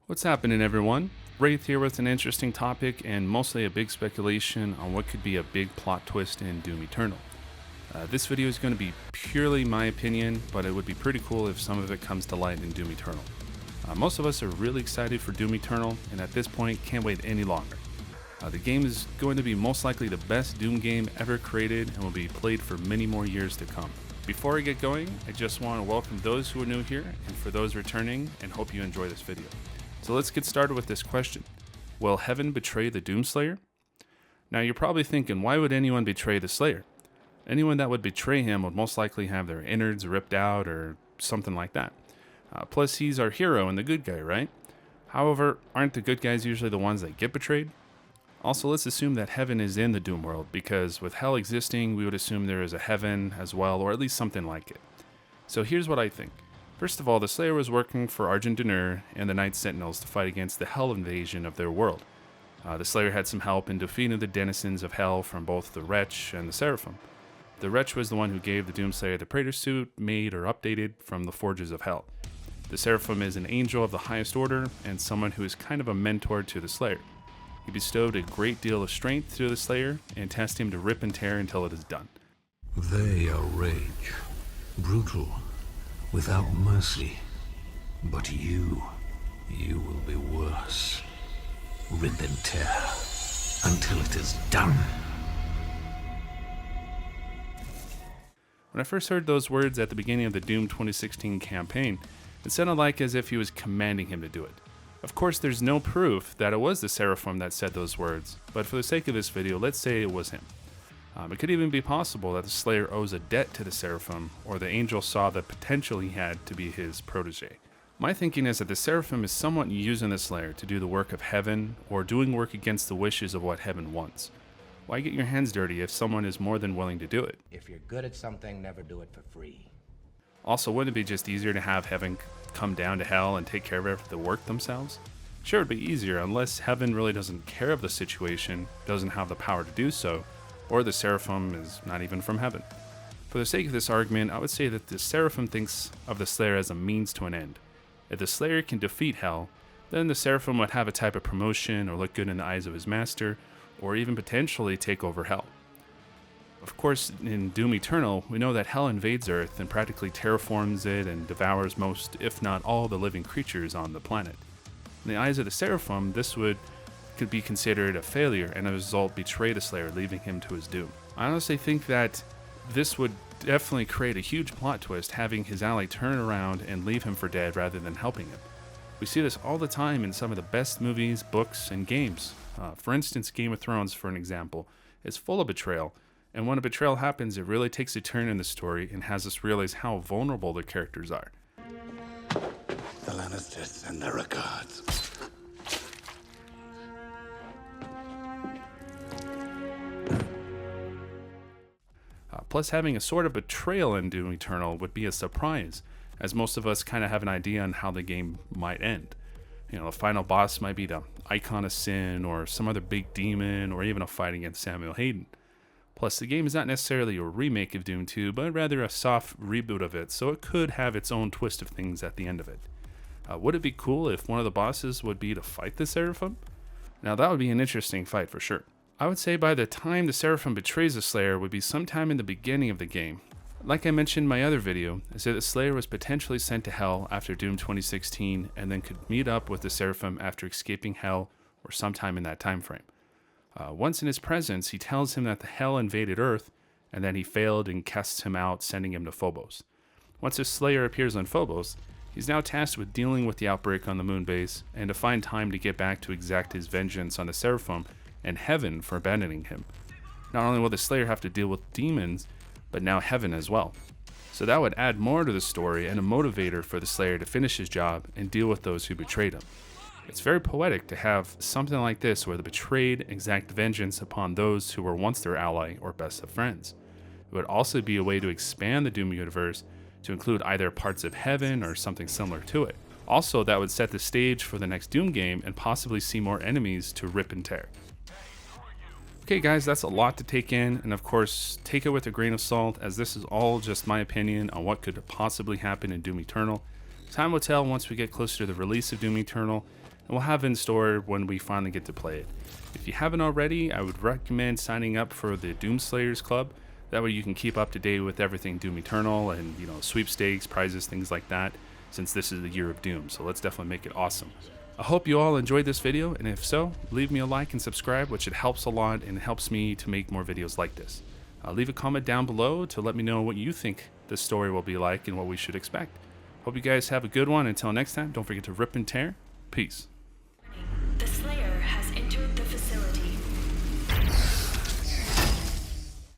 What's happening, everyone? Wraith here with an interesting topic and mostly a big speculation on what could be a big plot twist in Doom Eternal. This video is going to be purely my opinion, but it would be pretty cool if some of it comes to light in Doom Eternal. Most of us are really excited for Doom Eternal, and at this point can't wait any longer. The game is going to be most likely the best Doom game ever created and will be played for many more years to come. Before I get going, I just want to welcome those who are new here and for those returning, and hope you enjoy this video. So let's get started with this question. Will Heaven betray the Doomslayer? Now you're probably thinking, why would anyone betray the Slayer? Anyone that would betray him would most likely have their innards ripped out or something like that. Plus he's our hero and the good guy, right? However, aren't the good guys usually the ones that get betrayed? Also, let's assume that Heaven is in the Doom world, because with Hell existing, we would assume there is a Heaven as well, or at least something like it. So here's what I think. First of all, the Slayer was working for Argent D'Nur and the Night Sentinels to fight against the Hell invasion of their world. The Slayer had some help in defeating the denizens of Hell from both the Wretch and the Seraphim. The Wretch was the one who gave the Doomslayer the Praetor suit, made or updated from the Forges of Hell. The Seraphim is an angel of the highest order and someone who is kind of a mentor to the Slayer. He bestowed a great deal of strength to the Slayer and tasked him to rip and tear until it is done. They are rage, brutal, without mercy. But you will be worse. Rip and tear until it is done. When I first heard those words at the beginning of the Doom 2016 campaign, it sounded like as if he was commanding him to do it. Of course, there's no proof that it was the Seraphim that said those words, but for the sake of this video, let's say it was him. It could even be possible that the Slayer owes a debt to the Seraphim, or the angel saw the potential he had to be his protege. My thinking is that the Seraphim is somewhat using the Slayer to do the work of Heaven, or doing work against the wishes of what Heaven wants. Why get your hands dirty if someone is more than willing to do it? If you're good at something, never do it for free. Also, wouldn't it be just easier to have Heaven come down to Hell and take care of the work themselves? Sure, it'd be easier unless Heaven really doesn't care of the situation, doesn't have the power to do so, or the Seraphim is not even from Heaven. For the sake of this argument, I would say that the Seraphim thinks of the Slayer as a means to an end. If the Slayer can defeat Hell, then the Seraphim would have a type of promotion or look good in the eyes of his master, or even potentially take over Hell. Of course, in Doom Eternal, we know that Hell invades Earth and practically terraforms it and devours most, if not all, the living creatures on the planet. In the eyes of the Seraphim, this could be considered a failure and as a result betray the Slayer, leaving him to his doom. I honestly think that this would definitely create a huge plot twist, having his ally turn around and leave him for dead rather than helping him. We see this all the time in some of the best movies, books, and games. For instance, Game of Thrones, for an example, is full of betrayal, and when a betrayal happens, it really takes a turn in the story and has us realize how vulnerable the characters are. The Lannisters send their regards. Plus, having a sort of betrayal in Doom Eternal would be a surprise, as most of us kind of have an idea on how the game might end. You know, the final boss might be the Icon of Sin, or some other big demon, or even a fight against Samuel Hayden. Plus, the game is not necessarily a remake of Doom 2, but rather a soft reboot of it, so it could have its own twist of things at the end of it. Would it be cool if one of the bosses would be to fight the Seraphim? Now that would be an interesting fight for sure. I would say by the time the Seraphim betrays the Slayer would be sometime in the beginning of the game. Like I mentioned in my other video, I said the Slayer was potentially sent to Hell after Doom 2016 and then could meet up with the Seraphim after escaping Hell or sometime in that time frame. Once in his presence, he tells him that the Hell invaded Earth and that he failed and casts him out, sending him to Phobos. Once the Slayer appears on Phobos, he's now tasked with dealing with the outbreak on the moon base and to find time to get back to exact his vengeance on the Seraphim and Heaven for abandoning him. Not only will the Slayer have to deal with demons, but now Heaven as well. So that would add more to the story and a motivator for the Slayer to finish his job and deal with those who betrayed him. It's very poetic to have something like this where the betrayed exact vengeance upon those who were once their ally or best of friends. It would also be a way to expand the Doom universe to include either parts of Heaven or something similar to it. Also, that would set the stage for the next Doom game and possibly see more enemies to rip and tear. Okay guys, that's a lot to take in, and of course, take it with a grain of salt, as this is all just my opinion on what could possibly happen in Doom Eternal. Time will tell once we get closer to the release of Doom Eternal, and we'll have in store when we finally get to play it. If you haven't already, I would recommend signing up for the Doomslayers Club. That way you can keep up to date with everything Doom Eternal and, sweepstakes, prizes, things like that, since this is the year of Doom. So let's definitely make it awesome. I hope you all enjoyed this video, and if so, leave me a like and subscribe, which it helps a lot and helps me to make more videos like this. Leave a comment down below to let me know what you think the story will be like and what we should expect. Hope you guys have a good one. Until next time, don't forget to rip and tear. Peace.